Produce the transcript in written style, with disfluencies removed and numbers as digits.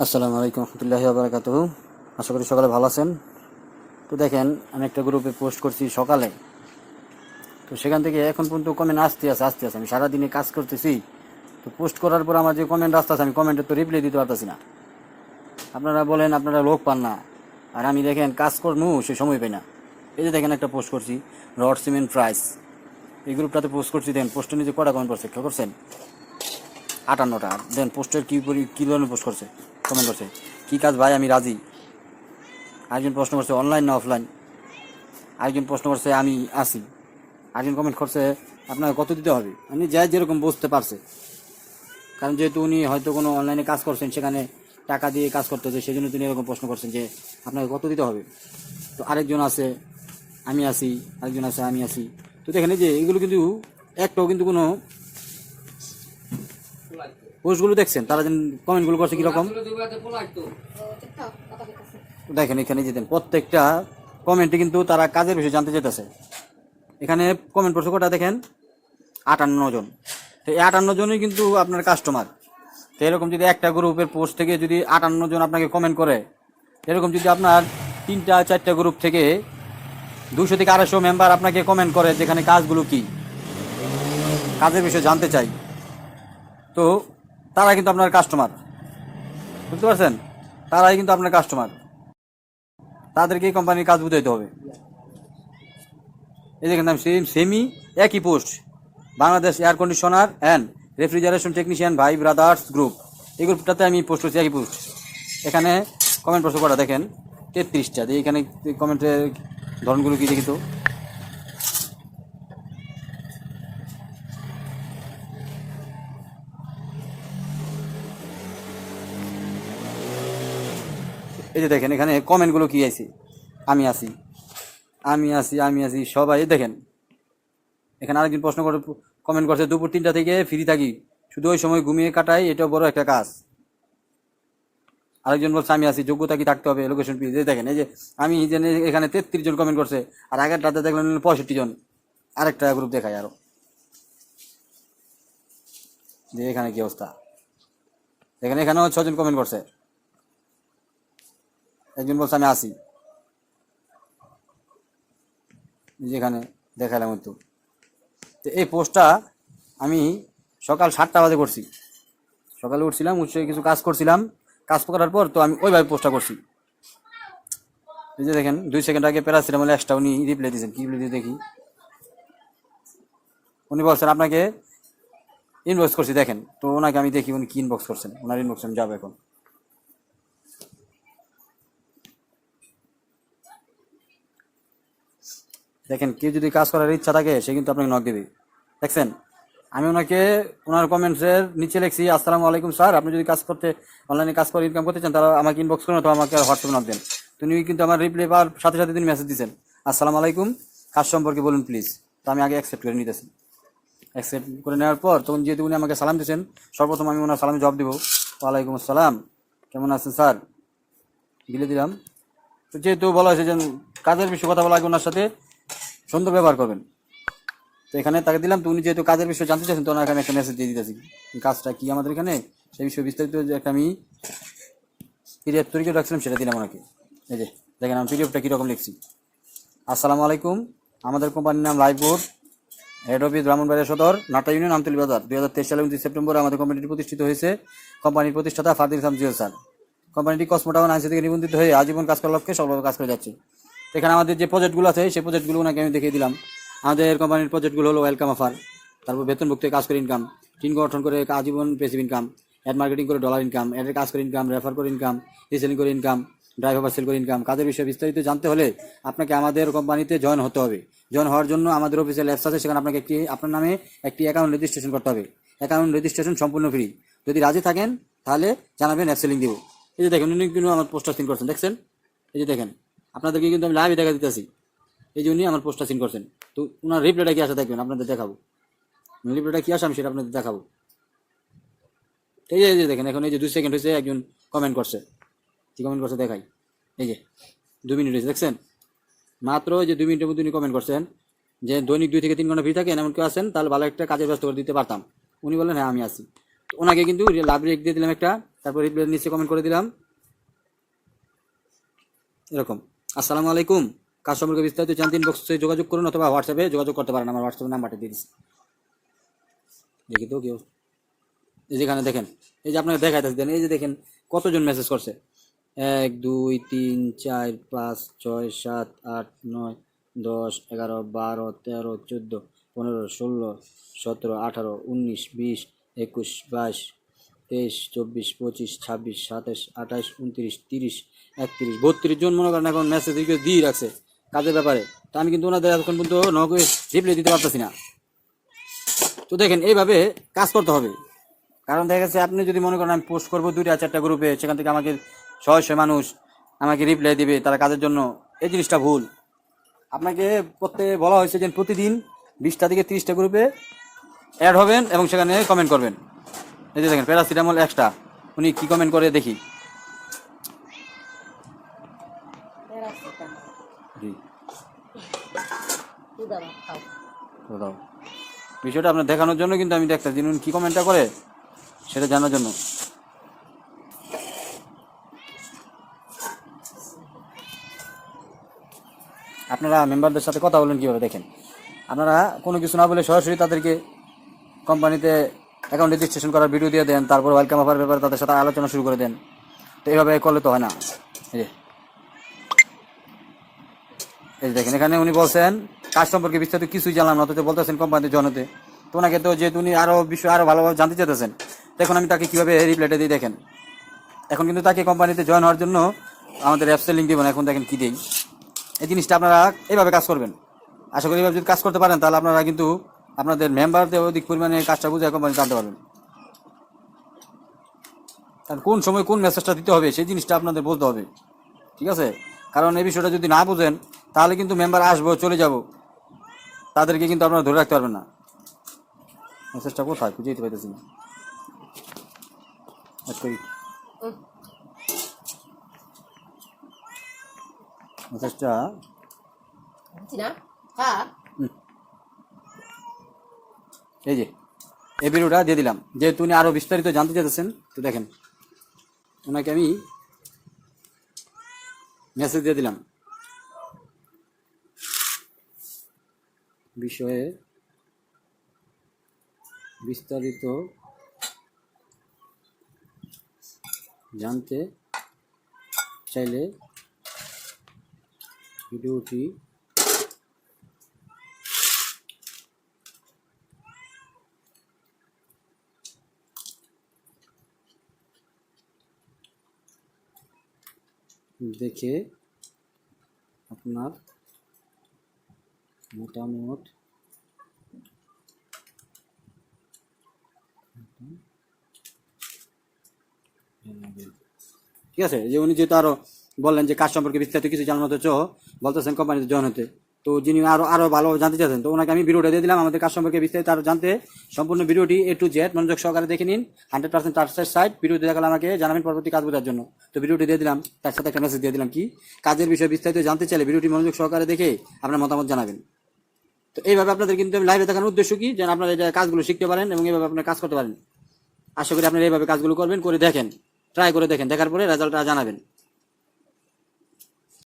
আসসালামু আলাইকুম রহমতুল্লাহি ওয়া বারাকাতুহু। আশা করি সকালে ভালো আছেন। তো দেখেন, আমি একটা গ্রুপে পোস্ট করছি সকালে, তো সেখান থেকে এখন পর্যন্ত কমেন্ট আসতে আছে। আমি সারাদিনে কাজ করতেছি, তো পোস্ট করার পর আমার যে কমেন্ট আসতেছে আমি কমেন্টে তো রিপ্লাই দিতে পারতেছি না। আপনারা বলেন আপনারা লোক পান না, আর আমি দেখেন কাজ করবো সে সময় পাই না। এই যে দেখেন একটা পোস্ট করছি, রড সিমেন্ট প্রাইস, এই গ্রুপটাতে পোস্ট করছি। দেখেন পোস্টের নিচে কটা কমেন্ট করছে, খেয়াল করছেন? 58টা। দেন পোস্টের কী ধরনের পোস্ট করছে, কমেন্ট করছে, কী কাজ ভাই আমি রাজি। আরেকজন প্রশ্ন করছে অনলাইন না অফলাইন। আরেকজন প্রশ্ন করছে আমি আসি। আরেকজন কমেন্ট করছে আপনাকে কত দিতে হবে। উনি যাই যেরকম বুঝতে পারছে, কারণ যেহেতু উনি হয়তো কোনো অনলাইনে কাজ করছেন, সেখানে টাকা দিয়ে কাজ করতে হচ্ছে, সেই জন্য তিনি এরকম প্রশ্ন করছেন যে আপনাকে কত দিতে হবে। তো আরেকজন আছে আমি আসি, আরেকজন আছে আমি আসি। তো দেখেন এই যে এগুলো কিন্তু একটাও কিন্তু কোনো পোস্টগুলো দেখছেন তারা যেন কমেন্টগুলো করছে কীরকম। দেখেন এখানে যে দেন প্রত্যেকটা কমেন্টে কিন্তু তারা কাজের বিষয়ে জানতে চাইতেছে। এখানে কমেন্ট করছে কটা দেখেন, 58 জন। তো এই 58 জনই কিন্তু আপনার কাস্টমার। তো এরকম যদি একটা গ্রুপের পোস্ট থেকে যদি 58 জন আপনাকে কমেন্ট করে, এরকম যদি আপনার 3-4টা গ্রুপ থেকে 200 থেকে 250 মেম্বার আপনাকে কমেন্ট করে যেখানে কাজগুলো কি, কাজের বিষয়ে জানতে চাই, তো তারা কিন্তু আপনার কাস্টমার। বুঝতে পারছেন? তারাই কিন্তু আপনার কাস্টমার, তাদেরকে এই কোম্পানির কাজ বুঝাইতে হবে। এই দেখেন আমি সেমি একই post, Bangladesh air conditioner and refrigeration technician ভাই ব্রাদার্স গ্রুপ, এই গ্রুপটাতে আমি পোস্ট করছি একই পোস্ট। এখানে কমেন্ট প্রশ্ন করা দেখেন 33টা। দিয়ে এখানে কমেন্টের ধরনগুলো কি দেখি তো। এই যে দেখেন এখানে কমেন্টগুলো কি আছে, আমি আসি, আমি আসি, আমি আসি সবাই। দেখেন এখানে আরেকজন প্রশ্ন করে কমেন্ট করছে দুপুর 3টা থেকে ফ্রি থাকি, শুধু ওই সময় ঘুমিয়ে কাটাই, এটাও বড় একটা কাজ। আরেকজন বলছে আমি আছি, যোগ্যতা কি থাকতে হবে, লোকেশন প্লিজ। দেখেন এই যে আমি এখানে 33 জন কমেন্ট করছে, আর আগের রাতে দেখলেন 65 জন। আরেকটা গ্রুপ দেখায় আরো, যে এখানে কি অবস্থা। দেখেন এখানেও 6 জন কমেন্ট করছে, একজন বলছে আমি আসি, যেখানে দেখালাম একটু। তো এই পোস্টটা আমি সকাল 7টা বাজে করছি। সকালে উঠছিলাম, উঠে কিছু কাজ করছিলাম, কাজ করার পর তো আমি ওইভাবে পোস্টটা করছি। এই যে দেখেন 2 সেকেন্ড আগে প্যারাসিটামল এক্সট্রা উনি রিপ্লাই দিয়েছেন, কি রিপ্লাই দিয়ে দেখি। উনি বলছেন আপনাকে ইনবক্স করছি। দেখেন তো ওনাকে আমি দেখি উনি কি ইনবক্স করছেন, ওনার ইনবক্স আমি যাবো এখন। দেখেন কেউ যদি কাজ করার ইচ্ছা থাকে সে কিন্তু আপনাকে নক দেবে। দেখছেন আমি ওনাকে ওনার কমেন্টসের নিচে লিখছি আসসালামু আলাইকুম স্যার, আপনি যদি কাজ করতে অনলাইনে কাজ করে ইনকাম করতে চান তাহলে আমাকে ইনবক্স করুন অথবা আমাকে হোয়াটসঅ্যাপে নক দেন। তিনি কিন্তু আমার রিপ্লাই পাওয়ার সাথে সাথে তিনি মেসেজ দিয়েছেন আসসালামু আলাইকুম, কাজ সম্পর্কে বলুন প্লিজ। তো আমি আগে অ্যাকসেপ্ট করে নিতেছি। অ্যাকসেপ্ট করে নেওয়ার পর তখন যেহেতু উনি আমাকে সালাম দিয়েছেন, সর্বপ্রথম আমি ওনার সালামে জবাব দেবো, ওয়ালাইকুম আসসালাম, কেমন আছেন স্যার, দিলে দিলাম। তো যেহেতু বলা হয়েছে যে কাজের বিষয়ে কথা বলা আগে ওনার সাথে সুন্দর ব্যবহার করবেন, তো এখানে তাকে দিলাম। তো উনি যেহেতু কাজের বিষয়ে জানতে চাইছেন, তো ওনার এখানে একটা মেসেজ দিয়ে দিতেছি, কাজটা কি আমাদের এখানে সেই বিষয়ে বিস্তারিত যে একটা আমি পিডিএফ তৈরি করে রাখছিলাম সেটা দিলাম ওনাকে। এই যে দেখেন আমি পিডিএফটা কীরকম লিখছি। আসসালামু আলাইকুম, আমাদের কোম্পানির নাম লাইফবোর্ড, হেড অফিস ব্রাহ্মণবাড়িয়া সদর, নাটা ইউনিয়ন, আমতলী বাজার। 2023 সালে 29 সেপ্টেম্বর আমাদের কোম্পানিটি প্রতিষ্ঠিত হয়েছে। কোম্পানির প্রতিষ্ঠাতা ফারদিল ইসলাম জিওল স্যার। কোম্পানিটি কসমোটাউন আইসি থেকে নিবন্ধিত হয়ে আজীবন কাজ করার লক্ষ্যে সর্বদা কাজ করে যাচ্ছে। এখানে আমাদের যে প্রজেক্টগুলো আছে সেই প্রজেক্টগুলো ওনাকে আমি দেখিয়ে দিলাম। আমাদের কোম্পানির প্রজেক্টগুলো হলো ওয়েলকাম অফার, তারপর বেতনভুক্ত কাজ করে ইনকাম, টিম গঠন করে আজীবন পেসিভ ইনকাম, অ্যাড মার্কেটিং করে ডলার ইনকাম, অ্যাডের কাজ করে ইনকাম, রেফার করে ইনকাম, রিসেলিং করে ইনকাম, ড্রাইভার সেল করে ইনকাম। কাজের বিষয়ে বিস্তারিত জানতে হলে আপনাকে আমাদের কোম্পানিতে জয়েন হতে হবে। জয়েন হওয়ার জন্য আমাদের অফিসিয়াল অ্যাপস আছে, সেখানে আপনাকে আপনার নামে একটি অ্যাকাউন্ট রেজিস্ট্রেশন করতে হবে। অ্যাকাউন্ট রেজিস্ট্রেশন সম্পূর্ণ ফ্রি। যদি রাজি থাকেন তাহলে জানাবেন, অ্যাপ সেলিং দিব। এই যে দেখেন উনি কিন্তু আমার পোস্টটা সিন করছেন, দেখছেন? এই যে দেখেন আপনাদেরকে কিন্তু আমি লাইভে দেখা দিতেছি। এই যে উনি আমার পোস্টটা সিন করছেন। তো ওনার রিপ্লাইটা কি আসে দেখবেন, আপনাদের দেখাবো। রিপ্লাইটা কি আসে আমি সেটা আপনাদের দেখাবো। এই যে দেখেন এখন এই যে 2 সেকেন্ড হয়েছে একজন কমেন্ট করছে, কি কমেন্ট করছে দেখাই। এই যে 2 মিনিট হয়েছে, দেখছেন? মাত্র এই যে 2 মিনিটের মধ্যে উনি কমেন্ট করছেন যে দৈনিক 2 থেকে 3 ঘন্টা ফ্রি থাকেন, এমন কেউ আছেন তাহলে ভালো একটা কাজের ব্যস্ত করে দিতে পারতাম। উনি বললেন হ্যাঁ আমি আছি। তো ওনাকে কিন্তু লাভ রেক দিয়ে দিলাম একটা, তারপর রিপ্লাই নিচে কমেন্ট করে দিলাম এরকম, আসসালামু আলাইকুম, কাজ সম্পর্কে বিস্তারিত জানতে ইনবক্সে যোগাযোগ করুন অথবা হোয়াটসঅ্যাপে যোগাযোগ করতে পারেন, আমার হোয়াটসঅ্যাপ নাম্বারটা দিয়ে দিচ্ছি। দেখি তো কেউ, এই যেখানে দেখেন, এই যে আপনাকে দেখাইতেছি দেন, এই যে দেখেন কতজন মেসেজ করছে, 1 2 3 4 5 6 7 8 9 10 11 12 13 14 15 16 17 18 19 20 21 22 23 24 25 26 27 28 29 30 31 32 জন মনে করেন এখন মেসেজ দিয়ে রাখছে কাজের ব্যাপারে। তো আমি কিন্তু ওনাদের এখন পর্যন্ত নগরে রিপ্লাই দিতে পারতেছি না। তো দেখেন এইভাবে কাজ করতে হবে, কারণ দেখা গেছে আপনি যদি মনে করেন আমি পোস্ট করবো 2-4টা গ্রুপে, সেখান থেকে আমাকে 100 মানুষ আমাকে রিপ্লাই দিবে তারা কাজের জন্য, এই জিনিসটা ভুল। আপনাকে করতে বলা হয়েছে যে প্রতিদিন 20টা থেকে 30টা গ্রুপে অ্যাড হবেন এবং সেখানে কমেন্ট করবেন। এই যে দেখেন প্যারাসিটামল এক্সট্রা, উনি কি কমেন্ট করে দেখি। বিষয়টা আপনার দেখানোর জন্য কিন্তু আমি দেখতেছি উনি কি কমেন্টটা করে সেটা জানার জন্য। আপনারা মেম্বারদের সাথে কথা বলেন কীভাবে দেখেন, আপনারা কোনো কিছু না বলে সরাসরি তাদেরকে কোম্পানিতে অ্যাকাউন্ট রেজিস্ট্রেশন করার ভিডিও দিয়ে দেন, তারপর ওয়েলকাম অফার ব্যাপারে তাদের সাথে আলোচনা শুরু করে দেন। তো এইভাবে করলে তো হয় না। এই যে দেখেন এখানে উনি বলছেন কাজ সম্পর্কে বিস্তারিত কিছুই জানলাম না, অথচ বলতেছেন কোম্পানিতে জয়েন হতে। তো ওনাকে তো যেহেতু উনি আরও বিষয় আরও ভালোভাবে জানতে চাইতেছেন, দেখুন আমি তাকে কীভাবে রিপ্লাইটা দিই দেখেন। এখন কিন্তু তাকে কোম্পানিতে জয়েন হওয়ার জন্য আমাদের অ্যাপসের লিঙ্ক দেবেন, এখন দেখেন কী দিই। এই জিনিসটা আপনারা এইভাবে কাজ করবেন, আশা করি এইভাবে যদি কাজ করতে পারেন তাহলে আপনারা কিন্তু আপনাদের মেম্বারদের অধিক পরিমাণে কাজটা বুঝে কোম্পানি জানতে পারবেন। কারণ কোন সময় কোন মেসেজটা দিতে হবে সেই জিনিসটা আপনাদের বলতে হবে, ঠিক আছে? কারণ এই বিষয়টা যদি না বুঝেন তাহলে কিন্তু মেম্বার আসবো চলে যাব, তাদেরকে কিন্তু আপনারা ধরে রাখতে পারবেন না। মেসেজটা কোথায় খুঁজে দিতে পারতেছি না, মেসেজটা এই যে এই ভিডিওটা দিয়ে দিলাম, যেহেতু উনি আরো বিস্তারিত জানতে চাইতেছেন। তো দেখেন ওনাকে আমি মেসেজ দিয়ে দিলাম, বিষয়ে বিস্তারিত জানতে চাইলে ভিডিওটি দেখে আপনার মতামত ঠিক আছে। যে উনি যেহেতু আরো বললেন যে কাজ সম্পর্কে বিস্তারিত কিছু জানানো হতে বলতেছেন কোম্পানিতে জয়েন হতে, তো যিনি আরো ভালো জানতে চাচ্ছেন তো ওনাকে আমি ভিডিওটা দিয়ে দিলাম আমাদের কাজ সম্পর্কে বিস্তারিত আরো জানতে। সম্পূর্ণ ভিডিওটি A to Z মনোযোগ সহকারে দেখে নিন, 100% ট্রাস্টেড সাইট। ভিডিওটি দেখালে আমাকে জানাবেন পরবর্তী কাজ বোঝার জন্য। তো ভিডিওটি দিয়ে দিলাম, তার সাথে একটা মেসেজ দিয়ে দিলাম কি কাজের বিষয়ে বিস্তারিত জানতে চাইলে ভিডিওটি মনোযোগ সহকারে দেখে আপনার মতামত জানাবেন। তো এইভাবে আপনাদের কিন্তু আমি লাইভে দেখানোর উদ্দেশ্য কি, যেন আপনারা এই কাজগুলো শিখতে পারেন এবং এইভাবে আপনারা কাজ করতে পারেন। আশা করি আপনারা এইভাবে কাজগুলো করবেন, করে দেখেন, ট্রাই করে দেখেন, দেখার পরে রেজাল্টটা জানাবেন।